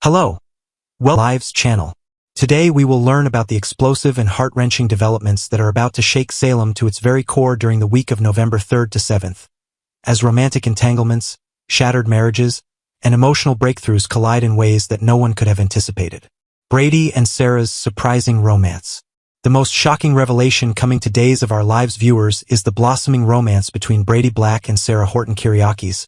Hello. Lives channel. Today we will learn about the explosive and heart-wrenching developments that are about to shake Salem to its very core during the week of November 3rd to 7th. As romantic entanglements, shattered marriages, and emotional breakthroughs collide in ways that no one could have anticipated. Brady and Sarah's surprising romance. The most shocking revelation coming to Days of Our Lives viewers is the blossoming romance between Brady Black and Sarah Horton Kyriakis,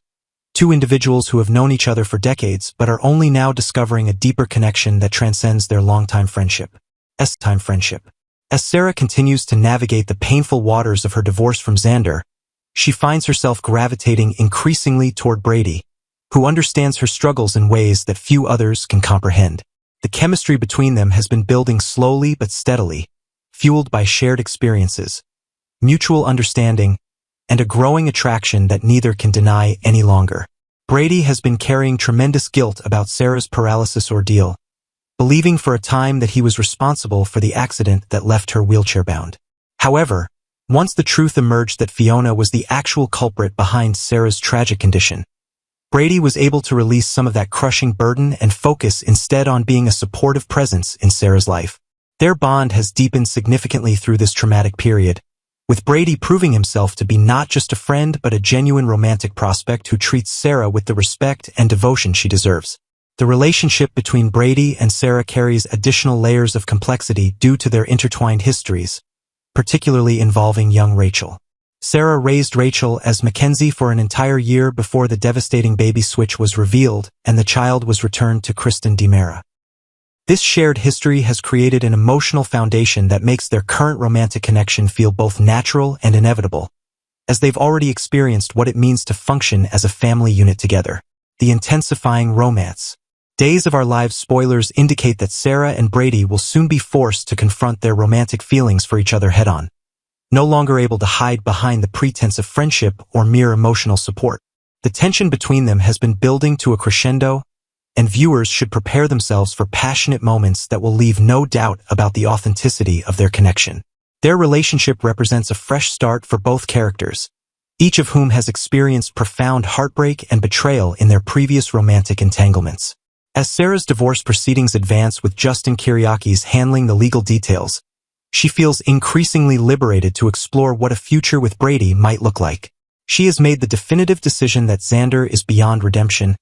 two individuals who have known each other for decades but are only now discovering a deeper connection that transcends their longtime friendship. As Sarah continues to navigate the painful waters of her divorce from Xander, she finds herself gravitating increasingly toward Brady, who understands her struggles in ways that few others can comprehend. The chemistry between them has been building slowly but steadily, fueled by shared experiences, mutual understanding, and a growing attraction that neither can deny any longer. Brady has been carrying tremendous guilt about Sarah's paralysis ordeal, believing for a time that he was responsible for the accident that left her wheelchair-bound. However, once the truth emerged that Fiona was the actual culprit behind Sarah's tragic condition, Brady was able to release some of that crushing burden and focus instead on being a supportive presence in Sarah's life. Their bond has deepened significantly through this traumatic period, with Brady proving himself to be not just a friend but a genuine romantic prospect who treats Sarah with the respect and devotion she deserves. The relationship between Brady and Sarah carries additional layers of complexity due to their intertwined histories, particularly involving young Rachel. Sarah raised Rachel as Mackenzie for an entire year before the devastating baby switch was revealed and the child was returned to Kristen DiMera. This shared history has created an emotional foundation that makes their current romantic connection feel both natural and inevitable, as they've already experienced what it means to function as a family unit together. The intensifying romance. Days of Our Lives spoilers indicate that Sarah and Brady will soon be forced to confront their romantic feelings for each other head-on, no longer able to hide behind the pretense of friendship or mere emotional support. The tension between them has been building to a crescendo, and viewers should prepare themselves for passionate moments that will leave no doubt about the authenticity of their connection. Their relationship represents a fresh start for both characters, each of whom has experienced profound heartbreak and betrayal in their previous romantic entanglements. As Sarah's divorce proceedings advance with Justin Kyriakis handling the legal details, she feels increasingly liberated to explore what a future with Brady might look like. She has made the definitive decision that Xander is beyond redemption,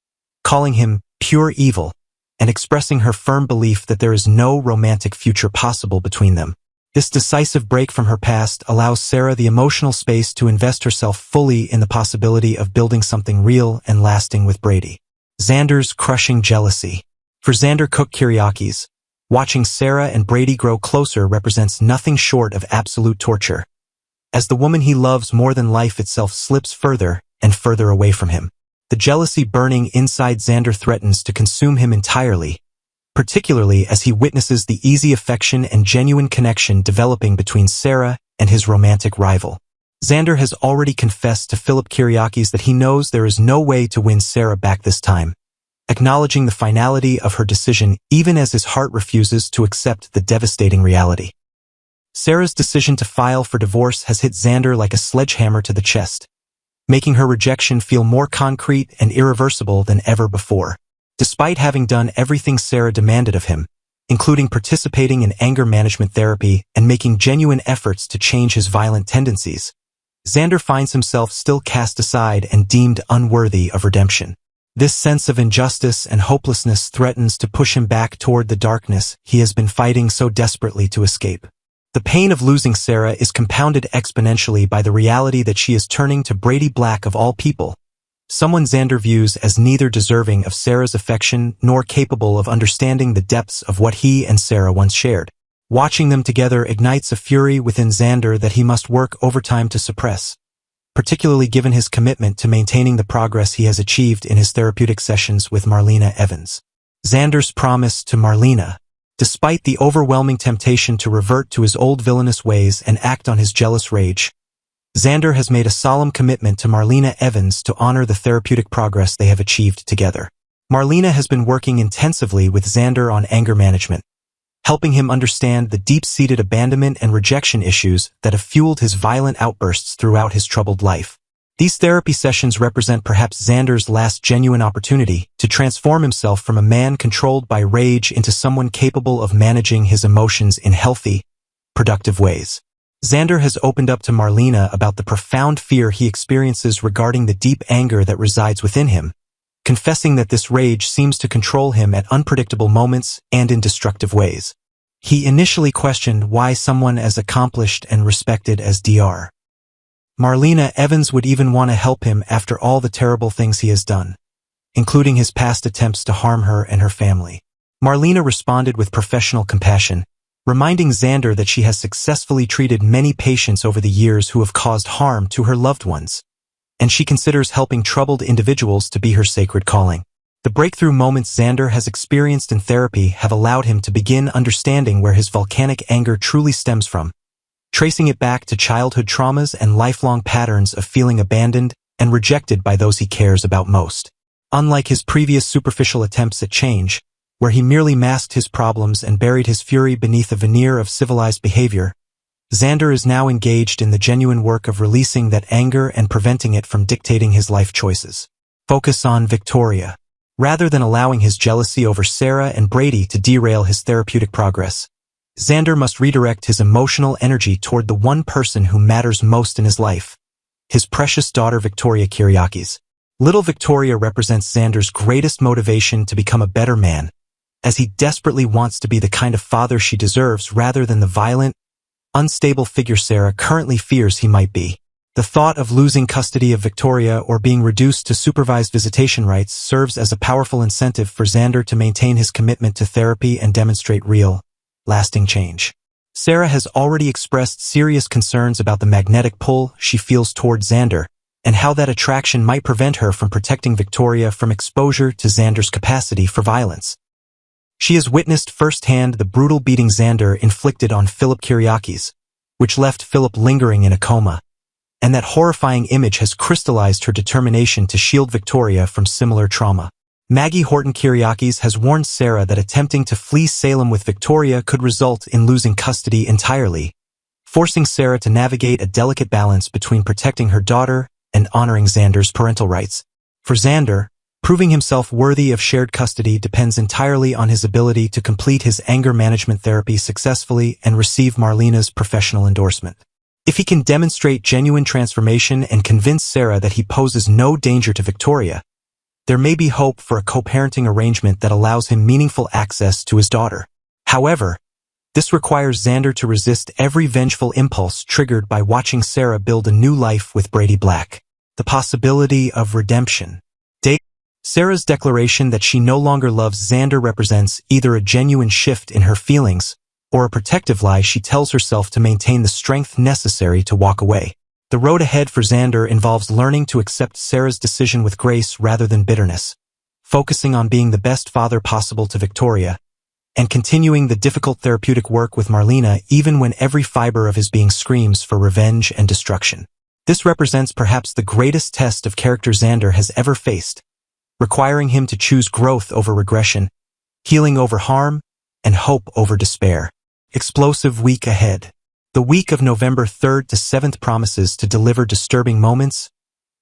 calling him pure evil, and expressing her firm belief that there is no romantic future possible between them. This decisive break from her past allows Sarah the emotional space to invest herself fully in the possibility of building something real and lasting with Brady. Xander's crushing jealousy. For Xander Kyriakis, watching Sarah and Brady grow closer represents nothing short of absolute torture, as the woman he loves more than life itself slips further and further away from him. The jealousy burning inside Xander threatens to consume him entirely, particularly as he witnesses the easy affection and genuine connection developing between Sarah and his romantic rival. Xander has already confessed to Philip Kyriakis that he knows there is no way to win Sarah back this time, acknowledging the finality of her decision even as his heart refuses to accept the devastating reality. Sarah's decision to file for divorce has hit Xander like a sledgehammer to the chest, making her rejection feel more concrete and irreversible than ever before. Despite having done everything Sarah demanded of him, including participating in anger management therapy and making genuine efforts to change his violent tendencies, Xander finds himself still cast aside and deemed unworthy of redemption. This sense of injustice and hopelessness threatens to push him back toward the darkness he has been fighting so desperately to escape. The pain of losing Sarah is compounded exponentially by the reality that she is turning to Brady Black of all people, someone Xander views as neither deserving of Sarah's affection nor capable of understanding the depths of what he and Sarah once shared. Watching them together ignites a fury within Xander that he must work overtime to suppress, particularly given his commitment to maintaining the progress he has achieved in his therapeutic sessions with Marlena Evans. Xander's promise to Marlena. Despite the overwhelming temptation to revert to his old villainous ways and act on his jealous rage, Xander has made a solemn commitment to Marlena Evans to honor the therapeutic progress they have achieved together. Marlena has been working intensively with Xander on anger management, helping him understand the deep-seated abandonment and rejection issues that have fueled his violent outbursts throughout his troubled life. These therapy sessions represent perhaps Xander's last genuine opportunity to transform himself from a man controlled by rage into someone capable of managing his emotions in healthy, productive ways. Xander has opened up to Marlena about the profound fear he experiences regarding the deep anger that resides within him, confessing that this rage seems to control him at unpredictable moments and in destructive ways. He initially questioned why someone as accomplished and respected as Dr. Marlena Evans would even want to help him after all the terrible things he has done, including his past attempts to harm her and her family. Marlena responded with professional compassion, reminding Xander that she has successfully treated many patients over the years who have caused harm to her loved ones, and she considers helping troubled individuals to be her sacred calling. The breakthrough moments Xander has experienced in therapy have allowed him to begin understanding where his volcanic anger truly stems from, tracing it back to childhood traumas and lifelong patterns of feeling abandoned and rejected by those he cares about most. Unlike his previous superficial attempts at change, where he merely masked his problems and buried his fury beneath a veneer of civilized behavior, Xander is now engaged in the genuine work of releasing that anger and preventing it from dictating his life choices. Focus on Victoria. Rather than allowing his jealousy over Sarah and Brady to derail his therapeutic progress, Xander must redirect his emotional energy toward the one person who matters most in his life, his precious daughter Victoria Kyriakis. Little Victoria represents Xander's greatest motivation to become a better man, as he desperately wants to be the kind of father she deserves rather than the violent, unstable figure Sarah currently fears he might be. The thought of losing custody of Victoria or being reduced to supervised visitation rights serves as a powerful incentive for Xander to maintain his commitment to therapy and demonstrate real, lasting change. Sarah has already expressed serious concerns about the magnetic pull she feels toward Xander and how that attraction might prevent her from protecting Victoria from exposure to Xander's capacity for violence. She has witnessed firsthand the brutal beating Xander inflicted on Philip Kyriakis, which left Philip lingering in a coma, and that horrifying image has crystallized her determination to shield Victoria from similar trauma. Maggie Horton Kyriakis has warned Sarah that attempting to flee Salem with Victoria could result in losing custody entirely, forcing Sarah to navigate a delicate balance between protecting her daughter and honoring Xander's parental rights. For Xander, proving himself worthy of shared custody depends entirely on his ability to complete his anger management therapy successfully and receive Marlena's professional endorsement. If he can demonstrate genuine transformation and convince Sarah that he poses no danger to Victoria, there may be hope for a co-parenting arrangement that allows him meaningful access to his daughter. However, this requires Xander to resist every vengeful impulse triggered by watching Sarah build a new life with Brady Black. The possibility of redemption. Sarah's declaration that she no longer loves Xander represents either a genuine shift in her feelings or a protective lie she tells herself to maintain the strength necessary to walk away. The road ahead for Xander involves learning to accept Sarah's decision with grace rather than bitterness, focusing on being the best father possible to Victoria, and continuing the difficult therapeutic work with Marlena even when every fiber of his being screams for revenge and destruction. This represents perhaps the greatest test of character Xander has ever faced, requiring him to choose growth over regression, healing over harm, and hope over despair. Explosive week ahead. The week of November 3rd to 7th promises to deliver disturbing moments,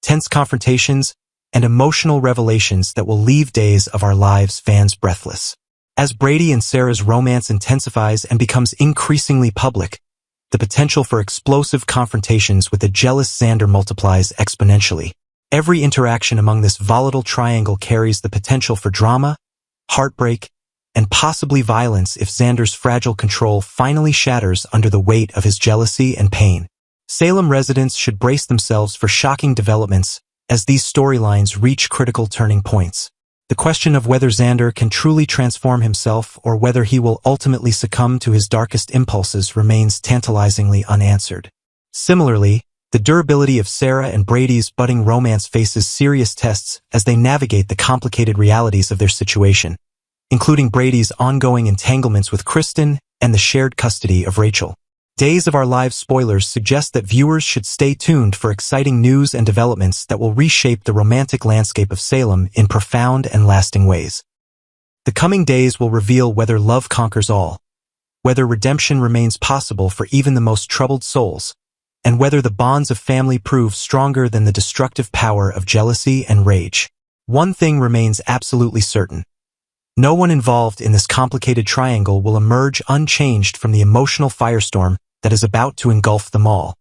tense confrontations, and emotional revelations that will leave days of our lives fans breathless. As Brady and Sarah's romance intensifies and becomes increasingly public, the potential for explosive confrontations with a jealous Xander multiplies exponentially. Every interaction among this volatile triangle carries the potential for drama, heartbreak, and possibly violence if Xander's fragile control finally shatters under the weight of his jealousy and pain. Salem residents should brace themselves for shocking developments as these storylines reach critical turning points. The question of whether Xander can truly transform himself or whether he will ultimately succumb to his darkest impulses remains tantalizingly unanswered. Similarly, the durability of Sarah and Brady's budding romance faces serious tests as they navigate the complicated realities of their situation, including Brady's ongoing entanglements with Kristen and the shared custody of Rachel. Days of Our Lives spoilers suggest that viewers should stay tuned for exciting news and developments that will reshape the romantic landscape of Salem in profound and lasting ways. The coming days will reveal whether love conquers all, whether redemption remains possible for even the most troubled souls, and whether the bonds of family prove stronger than the destructive power of jealousy and rage. One thing remains absolutely certain. No one involved in this complicated triangle will emerge unchanged from the emotional firestorm that is about to engulf them all.